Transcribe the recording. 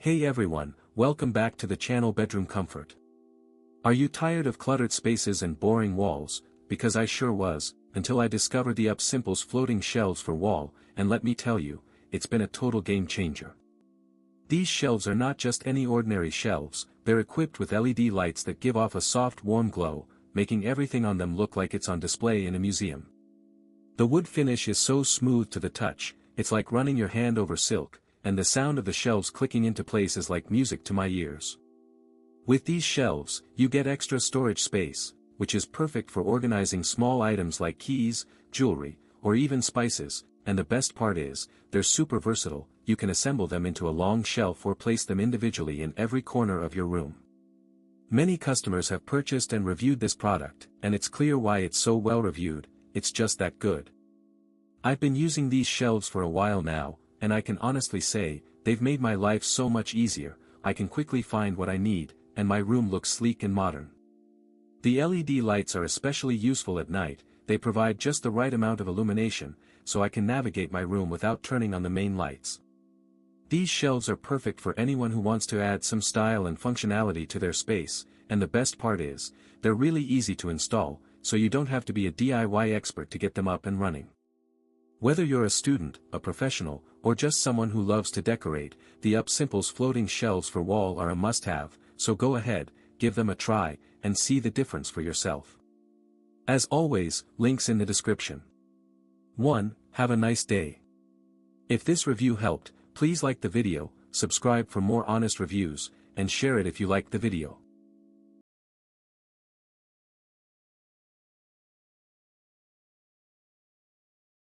Hey everyone, welcome back to the channel Bedroom Comfort. Are you tired of cluttered spaces and boring walls? Because I sure was, until I discovered the upsimples floating shelves for wall, and let me tell you, it's been a total game changer. These shelves are not just any ordinary shelves, they're equipped with LED lights that give off a soft warm glow, making everything on them look like it's on display in a museum. The wood finish is so smooth to the touch, it's like running your hand over silk, and the sound of the shelves clicking into place is like music to my ears. With these shelves, you get extra storage space, which is perfect for organizing small items like keys, jewelry, or even spices, and the best part is, they're super versatile. You can assemble them into a long shelf or place them individually in every corner of your room. Many customers have purchased and reviewed this product, and it's clear why it's so well reviewed. It's just that good. I've been using these shelves for a while now, and I can honestly say, they've made my life so much easier. I can quickly find what I need, and my room looks sleek and modern. The LED lights are especially useful at night. They provide just the right amount of illumination, so I can navigate my room without turning on the main lights. These shelves are perfect for anyone who wants to add some style and functionality to their space, and the best part is, they're really easy to install, so you don't have to be a DIY expert to get them up and running. Whether you're a student, a professional, or just someone who loves to decorate, the upsimples floating shelves for wall are a must-have, so go ahead, give them a try, and see the difference for yourself. As always, links in the description. 1. Have a nice day. If this review helped, please like the video, subscribe for more honest reviews, and share it if you liked the video.